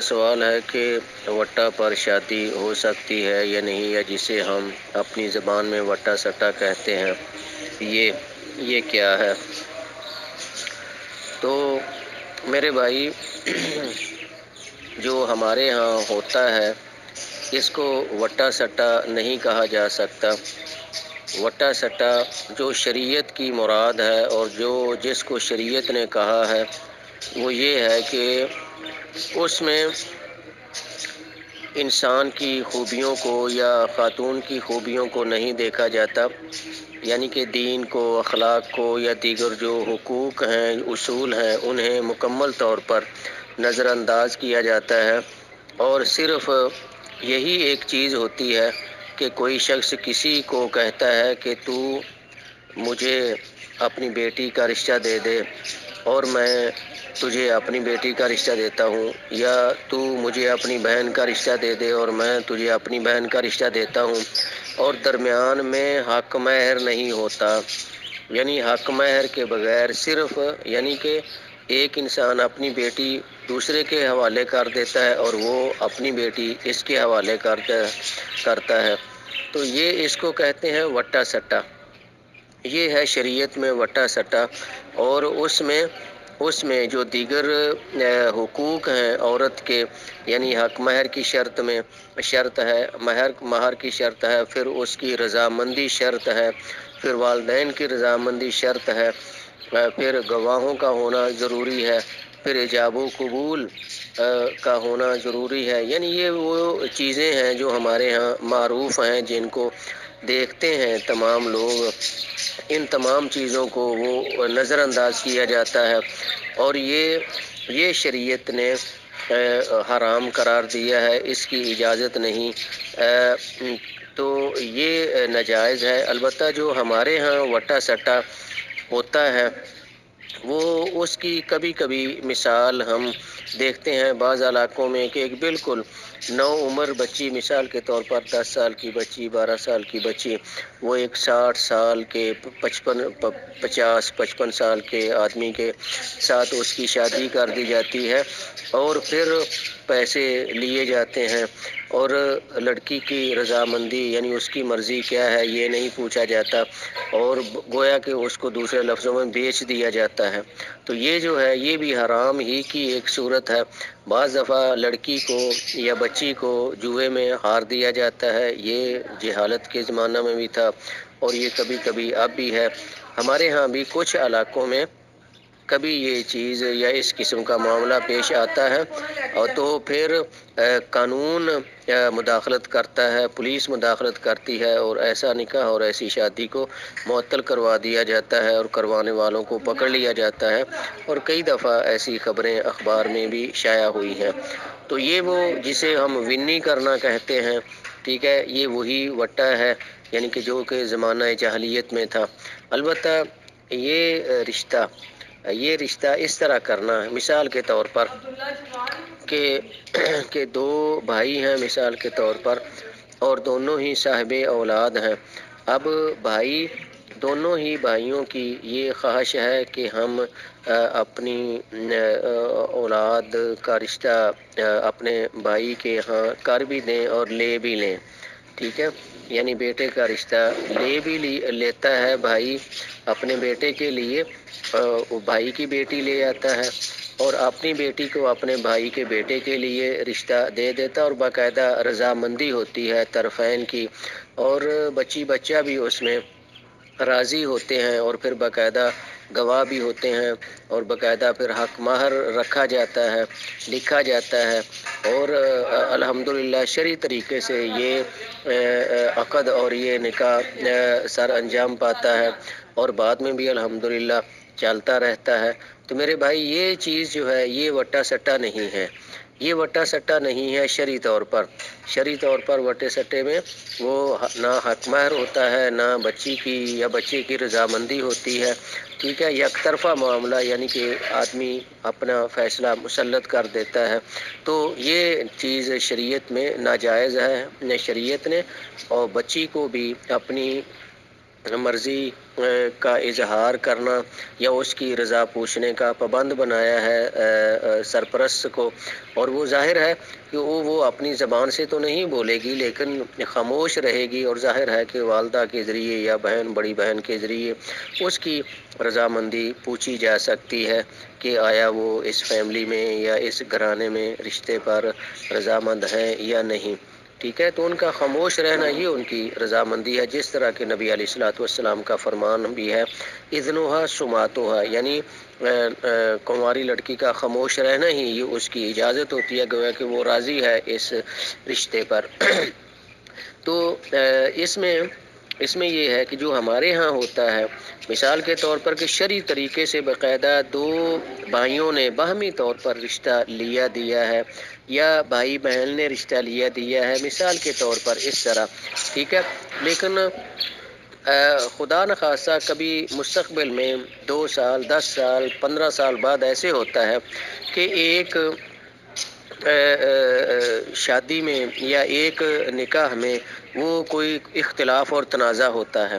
سوال ہے کہ وٹا پر شادی ہو سکتی ہے یا نہیں، یا جسے ہم اپنی زبان میں وٹا سٹا کہتے ہیں، یہ کیا ہے؟ تو میرے بھائی، جو ہمارے ہاں ہوتا ہے اس کو وٹا سٹا نہیں کہا جا سکتا۔ وٹا سٹا جو شریعت کی مراد ہے اور جس کو شریعت نے کہا ہے وہ یہ ہے کہ اس میں انسان کی خوبیوں کو یا خاتون کی خوبیوں کو نہیں دیکھا جاتا، یعنی کہ دین کو، اخلاق کو یا دیگر جو حقوق ہیں، اصول ہیں، انہیں مکمل طور پر نظر انداز کیا جاتا ہے، اور صرف یہی ایک چیز ہوتی ہے کہ کوئی شخص کسی کو کہتا ہے کہ تو مجھے اپنی بیٹی کا رشتہ دے دے اور میں تجھے اپنی بیٹی کا رشتہ دیتا ہوں، یا تو مجھے اپنی بہن کا رشتہ دے دے اور میں تجھے اپنی بہن کا رشتہ دیتا ہوں، اور درمیان میں حق مہر نہیں ہوتا۔ یعنی حق مہر کے بغیر صرف یعنی کہ ایک انسان اپنی بیٹی دوسرے کے حوالے کر دیتا ہے اور وہ اپنی بیٹی اس کے حوالے کرتا ہے، تو یہ اس کو کہتے ہیں وٹا سٹا۔ یہ ہے شریعت میں وٹا سٹا، اور اس میں جو دیگر حقوق ہیں عورت کے، یعنی حق مہر کی شرط ہے، مہر کی شرط ہے، پھر اس کی رضامندی شرط ہے، پھر والدین کی رضامندی شرط ہے، پھر گواہوں کا ہونا ضروری ہے، پھر ایجاب و قبول کا ہونا ضروری ہے۔ یعنی یہ وہ چیزیں ہیں جو ہمارے ہاں معروف ہیں، جن کو دیکھتے ہیں تمام لوگ، ان تمام چیزوں کو وہ نظر انداز کیا جاتا ہے، اور یہ شریعت نے حرام قرار دیا ہے، اس کی اجازت نہیں، تو یہ ناجائز ہے۔ البتہ جو ہمارے ہاں وٹا سٹا ہوتا ہے وہ اس کی کبھی کبھی مثال ہم دیکھتے ہیں بعض علاقوں میں کہ ایک بالکل نو عمر بچی، مثال کے طور پر 10 سال کی بچی، 12 سال کی بچی، وہ ایک 60 سال کے 50-55 سال کے آدمی کے ساتھ اس کی شادی کر دی جاتی ہے، اور پھر پیسے لیے جاتے ہیں، اور لڑکی کی رضامندی یعنی اس کی مرضی کیا ہے یہ نہیں پوچھا جاتا، اور گویا کہ اس کو دوسرے لفظوں میں بیچ دیا جاتا ہے۔ تو یہ جو ہے یہ بھی حرام ہی کی ایک صورت ہے۔ بعض دفعہ لڑکی کو یا بچی کو جوئے میں ہار دیا جاتا ہے، یہ جہالت کے زمانہ میں بھی تھا، اور یہ کبھی کبھی اب بھی ہے۔ ہمارے ہاں بھی کچھ علاقوں میں کبھی یہ چیز یا اس قسم کا معاملہ پیش آتا ہے، اور تو پھر قانون مداخلت کرتا ہے، پولیس مداخلت کرتی ہے، اور ایسا نکاح اور ایسی شادی کو معطل کروا دیا جاتا ہے، اور کروانے والوں کو پکڑ لیا جاتا ہے، اور کئی دفعہ ایسی خبریں اخبار میں بھی شائع ہوئی ہیں۔ تو یہ وہ جسے ہم ونی کرنا کہتے ہیں، ٹھیک ہے، یہ وہی وٹا ہے، یعنی کہ جو کہ زمانہ جاہلیت میں تھا۔ البتہ یہ رشتہ اس طرح کرنا ہے، مثال کے طور پر کہ دو بھائی ہیں مثال کے طور پر، اور دونوں ہی صاحب اولاد ہیں۔ اب دونوں ہی بھائیوں کی یہ خواہش ہے کہ ہم اپنی اولاد کا رشتہ اپنے بھائی کے ہاں کر بھی دیں اور لے بھی لیں، ٹھیک ہے، یعنی بیٹے کا رشتہ لیتا ہے بھائی اپنے بیٹے کے لیے، وہ بھائی کی بیٹی لے آتا ہے، اور اپنی بیٹی کو اپنے بھائی کے بیٹے کے لیے رشتہ دے دیتا، اور باقاعدہ رضامندی ہوتی ہے طرفین کی، اور بچہ بھی اس میں راضی ہوتے ہیں، اور پھر باقاعدہ گواہ بھی ہوتے ہیں، اور باقاعدہ پھر حق مہر رکھا جاتا ہے، لکھا جاتا ہے، اور الحمدللہ شرعی طریقے سے یہ عقد اور یہ نکاح سر انجام پاتا ہے، اور بعد میں بھی الحمدللہ چلتا رہتا ہے۔ تو میرے بھائی یہ چیز جو ہے یہ وٹا سٹا نہیں ہے، یہ وٹا سٹا نہیں ہے شرعی طور پر وٹے سٹے میں وہ نہ حق مہر ہوتا ہے، نہ بچی کی یا بچے کی رضامندی ہوتی ہے، ٹھیک ہے، یک طرفہ معاملہ، یعنی کہ آدمی اپنا فیصلہ مسلط کر دیتا ہے۔ تو یہ چیز شریعت میں ناجائز ہے، شریعت نے اور بچی کو بھی اپنی مرضی کا اظہار کرنا یا اس کی رضا پوچھنے کا پابند بنایا ہے سرپرست کو، اور وہ ظاہر ہے کہ وہ اپنی زبان سے تو نہیں بولے گی لیکن خاموش رہے گی، اور ظاہر ہے کہ والدہ کے ذریعے یا بڑی بہن کے ذریعے اس کی رضامندی پوچھی جا سکتی ہے کہ آیا وہ اس فیملی میں یا اس گھرانے میں رشتے پر رضامند ہے یا نہیں، ٹھیک ہے۔ تو ان کا خاموش رہنا یہ ان کی رضامندی ہے، جس طرح کہ نبی علیہ الصلوۃ والسلام کا فرمان بھی ہے اذنھا سماطھا، یعنی کنواری لڑکی کا خاموش رہنا ہی یہ اس کی اجازت ہوتی ہے، گویا کہ وہ راضی ہے اس رشتے پر۔ تو اس میں یہ ہے کہ جو ہمارے ہاں ہوتا ہے مثال کے طور پر کہ شرعی طریقے سے باقاعدہ دو بھائیوں نے باہمی طور پر رشتہ لیا دیا ہے یا بھائی بہن نے رشتہ لیا دیا ہے، مثال کے طور پر اس طرح، ٹھیک ہے۔ لیکن خدا نخواستہ کبھی مستقبل میں 2 سال 10 سال 15 سال بعد ایسے ہوتا ہے کہ ایک شادی میں یا ایک نکاح میں وہ کوئی اختلاف اور تنازع ہوتا ہے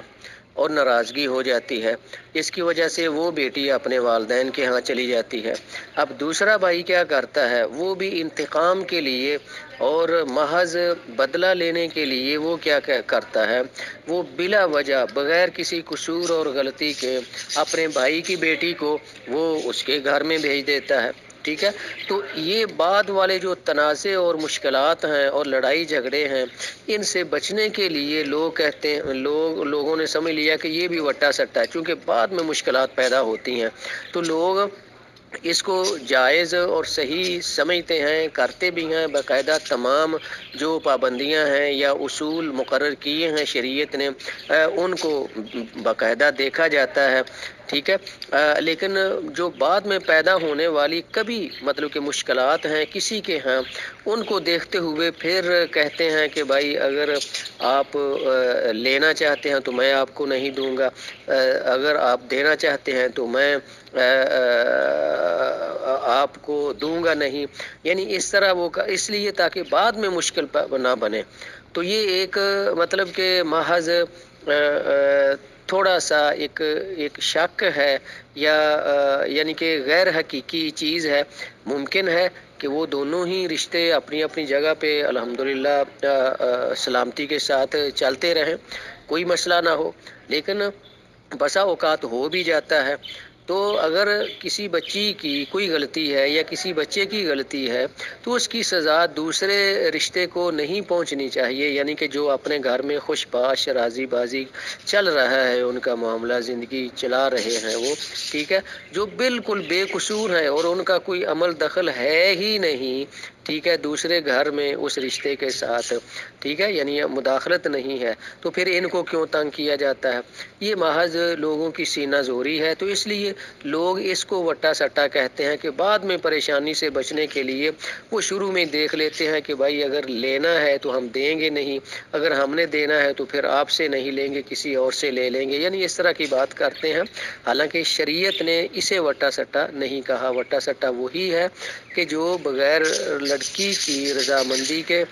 اور ناراضگی ہو جاتی ہے، اس کی وجہ سے وہ بیٹی اپنے والدین کے ہاں چلی جاتی ہے۔ اب دوسرا بھائی کیا کرتا ہے، وہ بھی انتقام کے لیے اور محض بدلہ لینے کے لیے وہ کیا کرتا ہے، وہ بلا وجہ بغیر کسی قصور اور غلطی کے اپنے بھائی کی بیٹی کو وہ اس کے گھر میں بھیج دیتا ہے، ٹھیک ہے۔ تو یہ بعد والے جو تنازع اور مشکلات ہیں اور لڑائی جھگڑے ہیں، ان سے بچنے کے لیے لوگ کہتے ہیں، لوگوں نے سمجھ لیا کہ یہ بھی وٹا سٹا ہے، چونکہ بعد میں مشکلات پیدا ہوتی ہیں تو لوگ اس کو جائز اور صحیح سمجھتے ہیں، کرتے بھی ہیں، باقاعدہ تمام جو پابندیاں ہیں یا اصول مقرر کیے ہیں شریعت نے ان کو باقاعدہ دیکھا جاتا ہے، ٹھیک ہے۔ لیکن جو بعد میں پیدا ہونے والی کبھی مطلب کہ مشکلات ہیں کسی کے ہاں، ان کو دیکھتے ہوئے پھر کہتے ہیں کہ بھائی اگر آپ لینا چاہتے ہیں تو میں آپ کو نہیں دوں گا، اگر آپ دینا چاہتے ہیں تو میں آپ کو دوں گا نہیں، یعنی اس طرح وہ اس لیے تاکہ بعد میں مشکل نہ بنے۔ تو یہ ایک مطلب کہ محض تھوڑا سا ایک شک ہے یا یعنی کہ غیر حقیقی چیز ہے، ممکن ہے کہ وہ دونوں ہی رشتے اپنی اپنی جگہ پہ الحمدللہ سلامتی کے ساتھ چلتے رہیں، کوئی مسئلہ نہ ہو، لیکن بسا اوقات ہو بھی جاتا ہے۔ تو اگر کسی بچی کی کوئی غلطی ہے یا کسی بچے کی غلطی ہے تو اس کی سزا دوسرے رشتے کو نہیں پہنچنی چاہیے، یعنی کہ جو اپنے گھر میں خوش باش راضی بازی چل رہا ہے، ان کا معاملہ زندگی چلا رہے ہیں وہ، ٹھیک ہے، جو بالکل بے قصور ہے اور ان کا کوئی عمل دخل ہے ہی نہیں، ٹھیک ہے، دوسرے گھر میں اس رشتے کے ساتھ، ٹھیک ہے، یعنی مداخلت نہیں ہے، تو پھر ان کو کیوں تنگ کیا جاتا ہے؟ یہ محض لوگوں کی سینہ زوری ہے۔ تو اس لیے لوگ اس کو وٹا سٹا کہتے ہیں کہ بعد میں پریشانی سے بچنے کے لیے وہ شروع میں دیکھ لیتے ہیں کہ بھائی اگر لینا ہے تو ہم دیں گے نہیں، اگر ہم نے دینا ہے تو پھر آپ سے نہیں لیں گے، کسی اور سے لے لیں گے، یعنی اس طرح کی بات کرتے ہیں۔ حالانکہ شریعت نے اسے وٹا سٹا نہیں کہا، وٹا سٹا وہی ہے کہ جو بغیر لڑکی کی رضامندی کے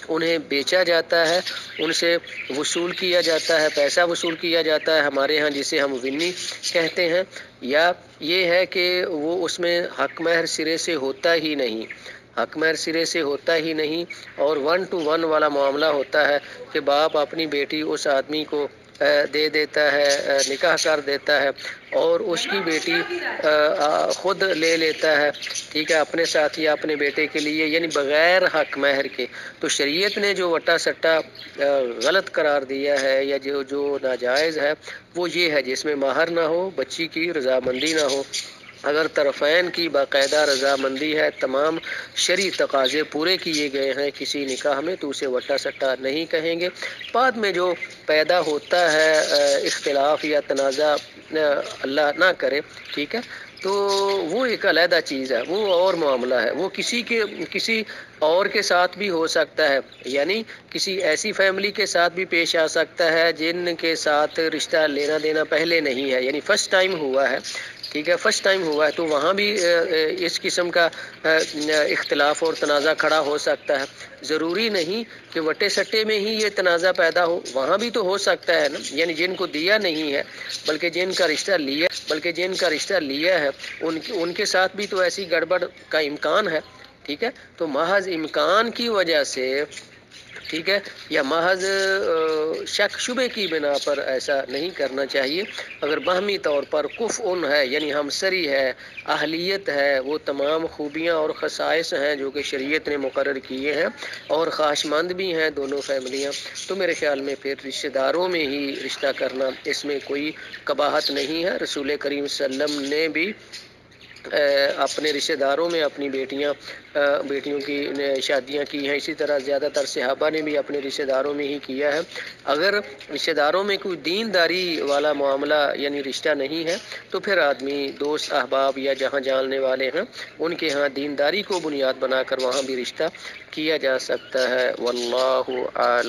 انہیں بیچا جاتا ہے، ان سے وصول کیا جاتا ہے، پیسہ وصول کیا جاتا ہے، ہمارے ہاں جسے ہم ونی کہتے ہیں، یا یہ ہے کہ وہ اس میں حق مہر سرے سے ہوتا ہی نہیں، حق مہر سرے سے ہوتا ہی نہیں، اور 1 to 1 والا معاملہ ہوتا ہے کہ باپ اپنی بیٹی اس آدمی کو دے دیتا ہے، نکاح کر دیتا ہے، اور اس کی بیٹی خود لے لیتا ہے، ٹھیک ہے، اپنے ساتھ یا اپنے بیٹے کے لیے، یعنی بغیر حق مہر کے۔ تو شریعت نے جو وٹا سٹا غلط قرار دیا ہے یا جو ناجائز ہے وہ یہ ہے جس میں مہر نہ ہو، بچی کی رضامندی نہ ہو۔ اگر طرفین کی باقاعدہ رضامندی ہے، تمام شرعی تقاضے پورے کیے گئے ہیں کسی نکاح میں، تو اسے وٹا سٹا نہیں کہیں گے۔ بعد میں جو پیدا ہوتا ہے اختلاف یا تنازع، اللہ نہ کرے، ٹھیک ہے، تو وہ ایک علیحدہ چیز ہے، وہ اور معاملہ ہے، وہ کسی اور کے ساتھ بھی ہو سکتا ہے، یعنی کسی ایسی فیملی کے ساتھ بھی پیش آ سکتا ہے جن کے ساتھ رشتہ لینا دینا پہلے نہیں ہے، یعنی فرسٹ ٹائم ہوا ہے، ٹھیک ہے، فرسٹ ٹائم ہوا ہے، تو وہاں بھی اس قسم کا اختلاف اور تنازع کھڑا ہو سکتا ہے۔ ضروری نہیں کہ وٹے سٹے میں ہی یہ تنازع پیدا ہو، وہاں بھی تو ہو سکتا ہے نا، یعنی جن کو دیا نہیں ہے بلکہ جن کا رشتہ لیا ہے ان کے ساتھ بھی تو ایسی گڑبڑ کا امکان ہے، ٹھیک ہے۔ تو محض امکان کی وجہ سے، ٹھیک ہے، یا محض شک شبے کی بنا پر ایسا نہیں کرنا چاہیے۔ اگر باہمی طور پر کفء ہے یعنی ہمسری ہے، اہلیت ہے، وہ تمام خوبیاں اور خصائص ہیں جو کہ شریعت نے مقرر کیے ہیں، اور خواہشمند بھی ہیں دونوں فیملیاں، تو میرے خیال میں پھر رشتہ داروں میں ہی رشتہ کرنا، اس میں کوئی قباحت نہیں ہے۔ رسول کریم صلی اللہ علیہ وسلم نے بھی اپنے رشتہ داروں میں اپنی بیٹیوں کی شادیاں کی ہیں، اسی طرح زیادہ تر صحابہ نے بھی اپنے رشتہ داروں میں ہی کیا ہے۔ اگر رشتہ داروں میں کوئی دینداری والا معاملہ یعنی رشتہ نہیں ہے تو پھر آدمی دوست احباب یا جہاں جاننے والے ہیں ان کے ہاں دینداری کو بنیاد بنا کر وہاں بھی رشتہ کیا جا سکتا ہے۔ واللہ اعلم۔